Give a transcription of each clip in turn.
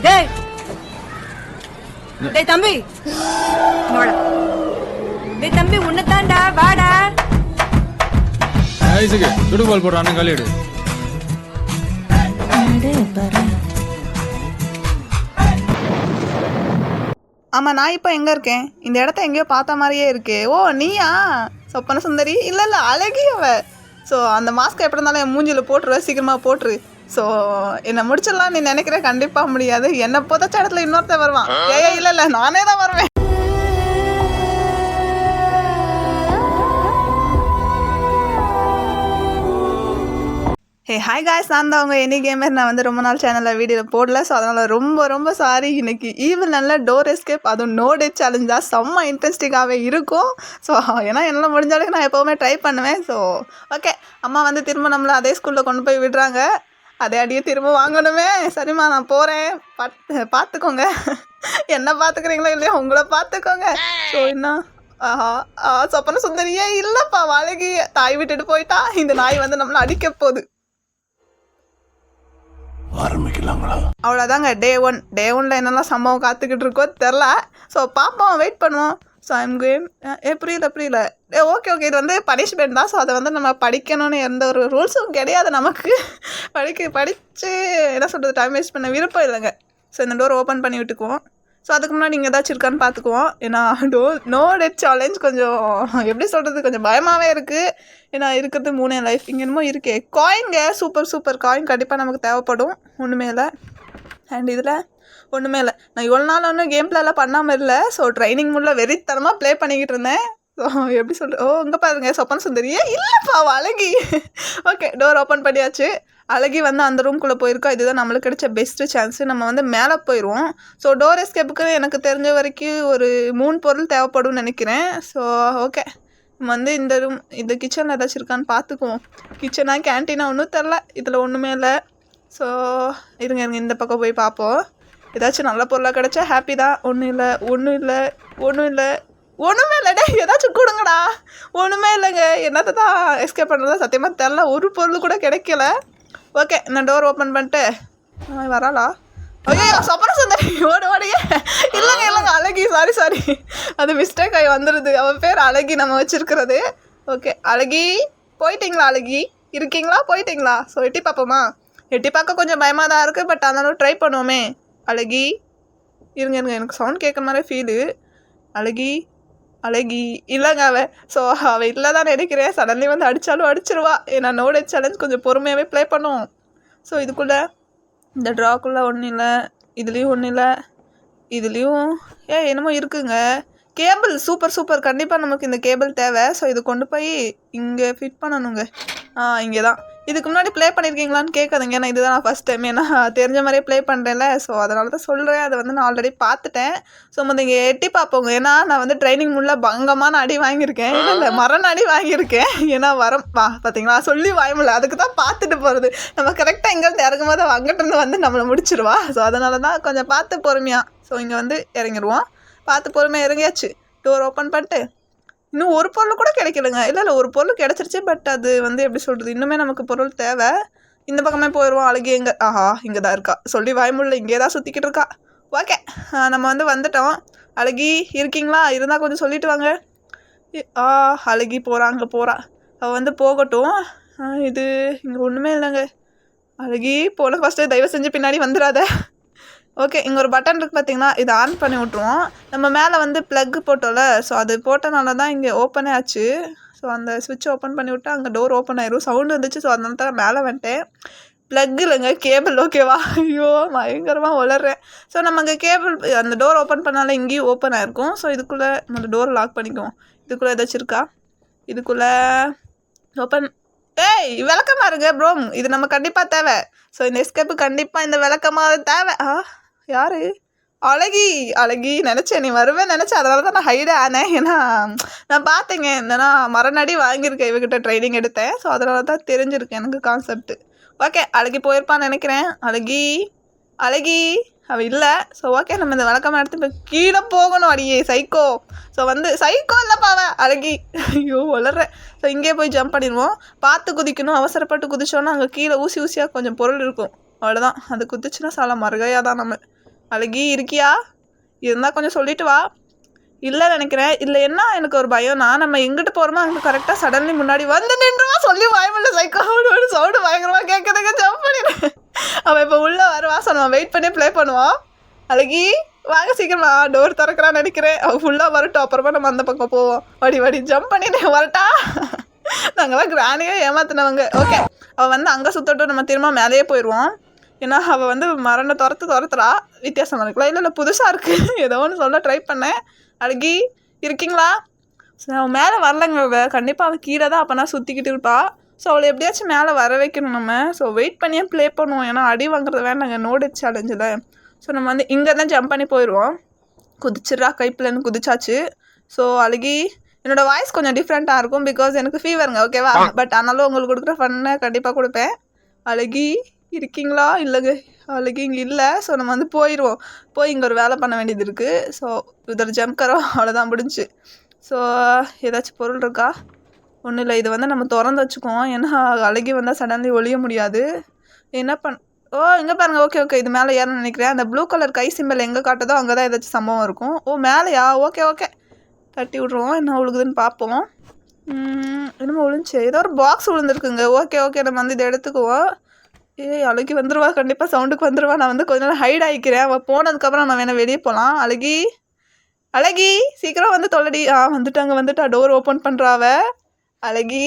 டேய் டேய் தம்பி வாடா. டேய் தம்பி உன்னதான்டா வாடா. ஐசுக்கு சுடு பால் போடுற அண்ணன் காலிடு. ஆமாம், நான் இப்போ எங்கே இருக்கேன்? இந்த இடத்த எங்கேயோ பார்த்த மாதிரியே இருக்கு. ஓ நீயா சொப்பன சுந்தரி? இல்லை அழகி அவ. ஸோ அந்த மாஸ்க் எப்படி இருந்தாலும் என் மூஞ்சியில் போட்டுருவ, சீக்கிரமாக போட்டுரு. ஸோ என்னை முடிச்சிடலாம் நீ நினைக்கிற, கண்டிப்பாக முடியாது. என்னை புதைச்ச இடத்துல இன்னொருத்தன் வருவான். இல்லை நானே தான் வருவேன். ஹே ஹாய் காய்ஸ், நான் தான் அவங்க எனி கேமர். நான் வந்து ரொம்ப நாள் சேனலில் வீடியோவில் போடல. ஸோ அதனால் ரொம்ப சாரி. இன்றைக்கி ஈவன் நல்ல டோர் எஸ்கேப், அதுவும் நோ டேட் சேலஞ்ச் தான். செம்ம இன்ட்ரெஸ்டிங்காகவே இருக்கும். ஸோ ஏன்னா என்னால் முடிஞ்ச அளவுக்கு நான் எப்போவுமே ட்ரை பண்ணுவேன். ஸோ ஓகே, அம்மா வந்து திரும்ப நம்மளை அதே ஸ்கூலில் கொண்டு போய் விடுறாங்க. அதே அடியே திரும்ப வாங்கணுமே. சரிம்மா நான் போகிறேன், பார்த்துக்கோங்க. என்ன பார்த்துக்கிறீங்களோ இல்லையா, உங்களை பார்த்துக்கோங்க. ஸோ என்ன சொப்பன சுந்தரியே இல்லைப்பா, அழகி தாய் விட்டுட்டு போயிட்டா. இந்த நாய் வந்து நம்மளை அடிக்க போகுது. ஆரம்பிக்கலாங்களா? அவ்வளோதாங்க டே ஒன்ல என்னெல்லாம் சம்பவம் காத்துக்கிட்டு இருக்கோ தெரில. ஸோ பார்ப்போம், வெயிட் பண்ணுவோம். So I'm going. புரியல. ஓகே இது வந்து பனிஷ்மெண்ட் தான். ஸோ அதை வந்து நம்ம படிக்கணும்னு எந்த ஒரு ரூல்ஸும் கிடையாது நமக்கு. படித்து என்ன சொல்கிறது, டைம் வேஸ்ட் பண்ண விருப்பம் இல்லைங்க. ஸோ இந்த டோர் ஓப்பன் பண்ணி விட்டுக்குவோம். ஸோ அதுக்கு முன்னாடி இங்கே ஏதாச்சும் இருக்கான்னு பார்த்துக்குவோம். ஏன்னா நோ டெட் சேலஞ்ச் கொஞ்சம் எப்படி சொல்கிறது, கொஞ்சம் பயமாகவே இருக்குது. ஏன்னா இருக்கிறது 3 லைஃப். இங்கே என்னமோ இருக்கே காயின்ங்க, சூப்பர் காயின் கண்டிப்பாக நமக்கு தேவைப்படும். ஒன்றுமே இல்லை. அண்ட் இதில் ஒன்றுமே இல்லை. நான் இவ்வளோ நாள் ஒன்றும் கேம் பிளேலாம் பண்ணாமல் இல்லை. ஸோ ட்ரைனிங் முள்ள வெறித்தனமாக ப்ளே பண்ணிக்கிட்டு இருந்தேன். ஸோ எப்படி சொல்கிறது, இங்கே பாருங்க சொப்பன சுந்தரியே இல்லைப்பா அழகி. ஓகே டோர் ஓப்பன் பண்ணியாச்சு. அழகி வந்து அந்த ரூம்குள்ளே போயிருக்கோம். இதுதான் நம்மளுக்கு கிடைச்ச பெஸ்ட்டு சான்ஸு. நம்ம வந்து மேலே போயிடுவோம். ஸோ டோர் எஸ்கேப்புக்கு எனக்கு தெரிஞ்ச வரைக்கும் ஒரு 3 பொருள் தேவைப்படும்னு நினைக்கிறேன். ஸோ ஓகே, நம்ம வந்து இந்த ரூம், இந்த கிச்சனில் ஏதாச்சும் இருக்கான்னு பார்த்துக்குவோம். கிச்சனா கேன்டீனா ஒன்றும் தெரில, இதில் ஒன்றுமே இல்லை. ஸோ இருங்க இந்த பக்கம் போய் பார்ப்போம். ஏதாச்சும் நல்ல பொருளாக கிடச்சா ஹாப்பி தான். ஒன்றுமே இல்லைடே, ஏதாச்சும் கொடுங்கடா. ஒன்றுமே இல்லைங்க. என்னத்தை தான் எஸ்கேப் பண்ணுறதா சத்தியமாக தெரில. ஒரு பொருள் கூட கிடைக்கல. ஓகே நான் டோர் ஓப்பன் பண்ணிட்டு வராளா? ஐயோ சொப்பன சுந்தரி ஓடியே. இல்லைங்க அழகி, சாரி அது மிஸ்டேக் ஆகி வந்துடுது. அவன் பேர் அழகி நம்ம வச்சுருக்கிறது. ஓகே அழகி போயிட்டீங்களா? அழகி இருக்கீங்களா? போயிட்டீங்களா? ஸோ எட்டி பார்ப்போமா? எட்டி பார்க்க கொஞ்சம் பயமாக தான் இருக்குது. பட் ஆனாலும் ட்ரை பண்ணுவோமே. அழகி இருங்க எனக்கு சவுண்ட் கேட்குற மாதிரி ஃபீலு. அழகி இல்லைங்க அவள். ஸோ அவள் இல்லை தான் நினைக்கிறேன். சடன்லி வந்து அடித்தாலும் அடிச்சிருவா. ஏன்னா நோ டெட் சேலஞ்ச் கொஞ்சம் பொறுமையாகவே ப்ளே பண்ணுவோம். ஸோ இதுக்குள்ளே இந்த ட்ராக்குள்ளே ஒன்றும் இல்லை, இதுலேயும் ஒன்றும் இல்லை, இதுலேயும் என்னமோ இருக்குங்க. கேபிள் சூப்பர் கண்டிப்பாக நமக்கு இந்த கேபிள் தேவை. ஸோ இது கொண்டு போய் இங்கே ஃபிட் பண்ணணுங்க. இங்கே தான். இதுக்கு முன்னாடி ப்ளே பண்ணியிருக்கீங்களான்னு கேட்காதுங்க. ஏன்னா இதுதான் நான் ஃபஸ்ட் டைம், ஏன்னா தெரிஞ்ச மாதிரியே ப்ளே பண்ணுறேன்ல. ஸோ அதனால தான் சொல்கிறேன். அதை வந்து நான் ஆல்ரெடி பார்த்துட்டேன். ஸோ இங்கே எட்டி பார்ப்போங்க. ஏன்னா நான் வந்து ட்ரைனிங் முள்ள பங்கமான அடி வாங்கியிருக்கேன். இல்லை மரண அடி வாங்கியிருக்கேன். ஏன்னா பார்த்தீங்களா சொல்லி வாய்மில்ல, அதுக்கு தான் பார்த்துட்டு போகிறது. நம்ம கரெக்டாக எங்கேருந்து இறங்கும் போது அங்கிட்டிருந்து வந்து நம்மளை முடிச்சிருவா. ஸோ அதனால தான் கொஞ்சம் பார்த்து பொறுமையாக. ஸோ இங்கே வந்து இறங்கிடுவோம். பார்த்து பொறுமையாக இறங்கியாச்சு. டோர் ஓப்பன் பண்ணிட்டு இன்னும் ஒரு பொருள் கூட கிடைக்கலங்க. இல்லை ஒரு பொருள் கிடச்சிருச்சு. பட் அது வந்து எப்படி சொல்கிறது, இன்னுமே நமக்கு பொருள் தேவை. இந்த பக்கமே போயிடுவோம். அழகி எங்கே? இங்கே தான் இருக்கா. சொல்லி வாய்மொழியில் இங்கே தான் சுற்றிக்கிட்டு இருக்கா. ஓகே நம்ம வந்துட்டோம். அழகி இருக்கீங்களா? இருந்தால் கொஞ்சம் சொல்லிட்டு வாங்க. அழகி அங்கே போகிறா. அவள் வந்து போகட்டும். இது இங்கே ஒன்றுமே இல்லைங்க. அழகி போன ஃபஸ்ட்டு தயவு செஞ்சு பின்னாடி வந்துடாத. ஓகே இங்கே ஒரு பட்டன் இருக்குது பார்த்தீங்கன்னா, இதை ஆன் பண்ணி விட்ருவோம். நம்ம மேலே வந்து ப்ளக்கு போட்டோம்ல. ஸோ அது போட்டனால தான் இங்கே ஓப்பனே ஆச்சு. ஸோ அந்த ஸ்விட்ச் ஓப்பன் பண்ணி விட்டால் அங்கே டோர் ஓப்பன் ஆயிரும். சவுண்டு வந்துச்சு. ஸோ அதனால தான் மேலே வந்துட்டேன். ப்ளக் இல்லைங்க, கேபிள். ஓகேவா? ஐயோ பயங்கரமாக வளர்றேன். ஸோ நம்ம அங்கே கேபிள் அந்த டோர் ஓப்பன் பண்ணாலும் இங்கேயும் ஓப்பன் ஆகிருக்கும். ஸோ இதுக்குள்ளே நம்ம டோரை லாக் பண்ணிக்குவோம். இதுக்குள்ளே ஏதாச்சும் இருக்கா? இதுக்குள்ளே ஓப்பன். விளக்கமாக இருங்க ப்ரோ, இது நம்ம கண்டிப்பாக தேவை. ஸோ இந்த எஸ்கேப்பு கண்டிப்பாக இந்த விளக்கமாக தேவை. யார்? அழகி நினச்சேன் நீ வருவேன் நினச்சேன். அதனால தான் நான் ஹைடே ஆனேன். ஏன்னா நான் பார்த்தேங்க, என்னன்னா மரணடி வாங்கியிருக்கேன், இவகிட்ட ட்ரைனிங் எடுத்தேன். ஸோ அதனால தான் தெரிஞ்சிருக்கேன் எனக்கு கான்செப்ட்டு. ஓகே அழகி போயிருப்பான்னு நினைக்கிறேன். அழகி அவள் இல்லை. ஸோ ஓகே நம்ம இந்த விளக்கமாக எடுத்து இப்போ கீழே போகணும். அடியே சைக்கோ. ஸோ சைக்கோ இல்லைப்பா அவள் அழகி. ஐயோ வளர்றேன். ஸோ இங்கேயே போய் ஜம்ப் பண்ணிடுவோம். பார்த்து குதிக்கணும். அவசரப்பட்டு குதிச்சோன்னா அங்கே கீழே ஊசியாக கொஞ்சம் பொருள் இருக்கும். அவ்வளோதான். அது குதிச்சுன்னா சால மறுகையாக தான் நம்ம. அழகி இருக்கியா? இருந்தால் கொஞ்சம் சொல்லிட்டு வா. இல்லை நினைக்கிறேன். இல்லை என்ன எனக்கு ஒரு பயம்னா நம்ம எங்கிட்டு போகிறோமோ அங்கே கரெக்டாக சடன்லி முன்னாடி வந்து நின்றுவா. சொல்லி பயமில்ல சைக்கோடு சவுண்டு பயங்கரமாக கேட்குறதுக்கு ஜம்ப் பண்ணிடு. அவன் இப்போ உள்ளே வருவா. ஸோ நம்ம வெயிட் பண்ணி ப்ளே பண்ணுவோம். அழகி வாங்க சீக்கிரமா, டோர் திறக்கிறான்னு நினைக்கிறேன். அவள் ஃபுல்லாக வரட்டும், அப்புறமா நம்ம அந்த பக்கம் போவோம். வடி ஜம்ப் பண்ணிட்டு வரட்டா. நாங்கள்லாம் கிராண்டியாக ஏமாத்தினவங்க. ஓகே, அவள் வந்து அங்கே சுற்றட்டும், நம்ம திரும்ப மேலேயே போயிடுவோம். ஏன்னா அவள் வந்து மரண துரத்துறா. வித்தியாசமாக இருக்குல்ல? இல்லை புதுசாக இருக்குது. ஏதோ ஒன்று சொல்ல ட்ரை பண்ணேன். அழகி இருக்கீங்களா? ஸோ அவன் மேலே வரலங்க. அவள் கண்டிப்பாக அவள் கீழே தான் அப்போனா சுற்றிக்கிட்டு இருப்பா. ஸோ அவளை எப்படியாச்சும் மேலே வர வைக்கணும் நம்ம. ஸோ வெயிட் பண்ணியே ப்ளே பண்ணுவோம். ஏன்னா அடி வாங்குறது வேண்டாங்க நோடு சேலஞ்சில். ஸோ நம்ம வந்து இங்கே தான் ஜம்ப் பண்ணி போயிடுவோம். குதிச்சிட்றா, கைப்பிள்ளைன்னு குதிச்சாச்சு. ஸோ அழகி என்னோடய வாய்ஸ் கொஞ்சம் டிஃப்ரெண்ட்டாக இருக்கும் பிகாஸ் எனக்கு ஃபீவருங்க, ஓகேவா? பட் ஆனாலும் உங்களுக்கு கொடுக்குற ஃபன்னை கண்டிப்பாக கொடுப்பேன். அழகி இருக்கீங்களா? இல்லைங்க, அழகி இங்கே இல்லை. ஸோ நம்ம வந்து போயிடுவோம். போய் இங்கே ஒரு வேலை பண்ண வேண்டியது இருக்குது. ஸோ இதோட ஜம்ப் கரோம், அவ்வளோதான் முடிஞ்சு. ஸோ ஏதாச்சும் பொருள் இருக்கா? ஒன்றும் இல்லை. இது வந்து நம்ம திறந்து வச்சுக்குவோம். ஏன்னா அழகி வந்தால் சடன்லி ஒழிய முடியாது. என்ன இங்கே பாருங்கள். ஓகே இது மேலே ஏறணும்னு நினைக்கிறேன். அந்த ப்ளூ கலர் கை சிம்பிள் எங்கே காட்டுதோ அங்கே தான் ஏதாச்சும் சம்பவம் இருக்கும். மேலேயா? ஓகே தட்டி விட்ருவோம். என்ன விழுகுதுன்னு பார்ப்போம். என்னமோ விழுந்துச்சு, ஏதோ ஒரு பாக்ஸ் விழுந்துருக்குங்க. ஓகே நம்ம வந்து இதை எடுத்துக்குவோம். அழகி வந்துடுவா, கண்டிப்பாக சவுண்டுக்கு வந்துடுவா. நான் வந்து கொஞ்ச நேரம் ஹைட் ஆகிக்கிறேன். அவள் போனதுக்கப்புறம் நான் வேணால் வெளியே போகலாம். அழகி சீக்கிரம் வந்து தொல்லடி. வந்துட்டா. டோர் ஓப்பன் பண்ணுறாவ. அழகி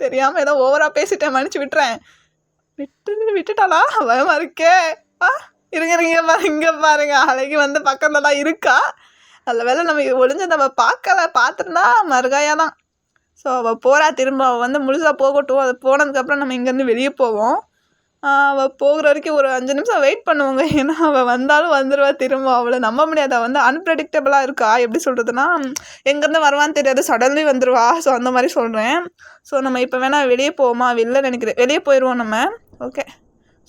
தெரியாமல் ஏதோ ஓவராக பேசிட்டேன், மன்னிச்சு விட்டுறேன். விட்டுட்டாளா? பயமா இருக்கே. இருங்க இங்கே பாருங்க. அழகி வந்து பக்கத்தில் தான் இருக்கா. அதில் வேலை நம்ம ஒளிஞ்சதை அவள் பார்த்துருந்தா மறுகாயாக தான். ஸோ அவள் போகிறா. திரும்ப அவள் வந்து முழுசாக போகட்டும். அது போனதுக்கப்புறம் நம்ம இங்கேருந்து வெளியே போவோம். அவள் போகிற வரைக்கும் ஒரு 5 நிமிஷம் வெயிட் பண்ணுவோங்க. ஏன்னா அவள் வந்தாலும் வந்துடுவா திரும்ப. அவளை நம்ப முடியாது. அவள் வந்து அன்பிரடிக்டபிளாக இருக்கா. எப்படி சொல்கிறதுனா, எங்கேருந்து வருவான்னு தெரியாது, சடன்லி வந்துடுவா. ஸோ அந்த மாதிரி சொல்கிறேன். ஸோ நம்ம இப்போ வேணால் வெளியே போவோமா? வெளில நினைக்கிறேன். வெளியே போயிடுவோம் நம்ம. ஓகே,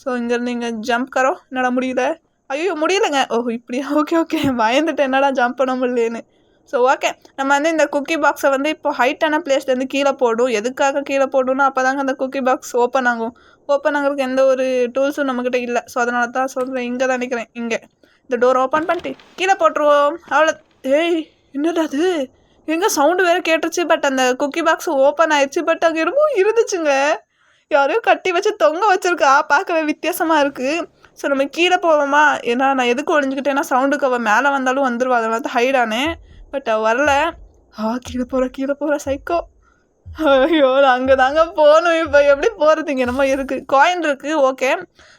ஸோ இங்கேருந்து இங்கே ஜம்ப் கரோ. என்னடா முடியல? ஐயோ முடியலைங்க. இப்படியா? ஓகே பயந்துட்டு என்னடா ஜம்ப் பண்ண முடியலேன்னு. ஸோ ஓகே, நம்ம வந்து இந்த குக்கி பாக்ஸை வந்து இப்போ ஹைட்டான பிளேஸ்லேருந்து கீழே போடும். எதுக்காக கீழே போடணும்னா அப்போ தாங்க அந்த குக்கி பாக்ஸ் ஓப்பன் ஆகிறதுக்கு எந்த ஒரு டூல்ஸும் நம்மக்கிட்ட இல்லை. ஸோ அதனால தான் சொல்கிறேன். இங்கே தான் நினைக்கிறேன். இங்கே இந்த டோர் ஓப்பன் பண்ணிட்டு கீழே போட்டுருவோம். அவ்வளோ. என்னடா அது? எங்கே சவுண்டு வேறு கேட்டுருச்சு. பட் அந்த குக்கி பாக்ஸ் ஓப்பன் ஆயிடுச்சு. பட் அங்கே என்னமோ இருந்துச்சுங்க. யாரையும் கட்டி வச்சு தொங்க வச்சுருக்கா. பார்க்கவே வித்தியாசமாக இருக்குது. ஸோ நம்ம கீழே போவோமா? ஏன்னா நான் எதுக்கு ஒழிஞ்சிக்கிட்டேன்னா சவுண்டுக்கு அவள் மேலே வந்தாலும் வந்துடுவா. அதனால தான் ஹைடானே. பட் அவள் வரல. கீழே போகிற சைக்கோ. ஐயோ நான் அங்கே தாங்க போகணும். இப்போ எப்படி போகிறது? இங்கே என்னமோ இருக்குது. காயின் இருக்குது. ஓகே,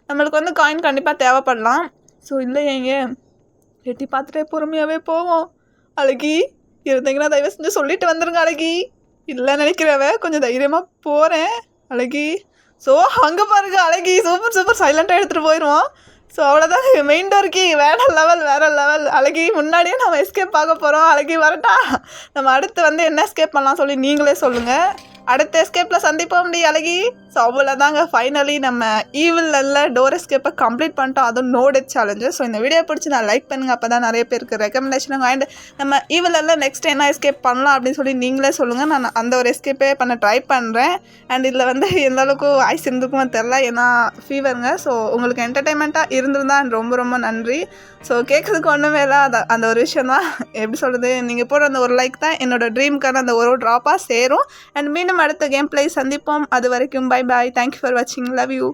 நம்மளுக்கு வந்து காயின் கண்டிப்பாக தேவைப்படலாம். ஸோ இல்லையேங்க, எட்டி பார்த்துட்டே பொறுமையாகவே போவோம். அழகி இருந்தீங்கன்னா தயவு செஞ்சு சொல்லிட்டு வந்துருங்க. அழகி இல்லைன்னு நினைக்கிறவ கொஞ்சம் தைரியமாக போகிறேன். அழகி ஸோ அங்கே பாருங்க. அழகி சூப்பர் சைலண்ட்டாக எடுத்துகிட்டு போயிடுவோம். ஸோ அவ்வளோதான். மெயின் டோருக்கு வேறு லெவல். அழகி முன்னாடியே நம்ம எஸ்கேப் ஆக போகிறோம். அழகி வரட்டா? நம்ம அடுத்து வந்து என்ன எஸ்கேப் பண்ணலாம் சொல்லி நீங்களே சொல்லுங்கள். அடுத்த எஸ்கேப்பில் சந்திப்போம் டி அழகி. ஸோ அவ்வளோதாங்க. ஃபைனலி நம்ம ஈவில்ல டோர் எஸ்கேப்பை கம்ப்ளீட் பண்ணிட்டோம். அதுவும் நோ டெத் சேலஞ்சு. ஸோ இந்த வீடியோ பிடிச்சி நான் லைக் பண்ணுங்கள். அப்போ தான் நிறைய பேருக்கு ரெக்கமெண்டேஷனுங்க. அண்ட் நம்ம ஈவில்ல நெக்ஸ்ட் என்ன எஸ்கேப் பண்ணலாம் அப்படின்னு சொல்லி நீங்களே சொல்லுங்கள். நான் அந்த ஒரு எஸ்கேப்பே பண்ண ட்ரை பண்ணுறேன். அண்ட் இதில் வந்து எந்த அளவுக்கு வாய்ஸ் இருந்துக்குமோ தெரில, ஏன்னா ஃபீவருங்க. ஸோ உங்களுக்கு என்டர்டைன்மெண்ட்டாக இருந்திருந்தா ரொம்ப நன்றி. ஸோ கேட்குறதுக்கு ஒன்றுமே இல்லை. அந்த ஒரு விஷயம் தான். எப்படி சொல்கிறது, நீங்கள் போடுற அந்த ஒரு லைக் தான் என்னோடய ட்ரீம்க்கான அந்த ஒரு ட்ராப்பாக சேரும். அண்ட் மீண்டும் அடுத்த கேம் பிளே சந்திப்போம். அது வரைக்கும் பை பாய். தேங்க்யூ ஃபார் வாட்சிங். Love you.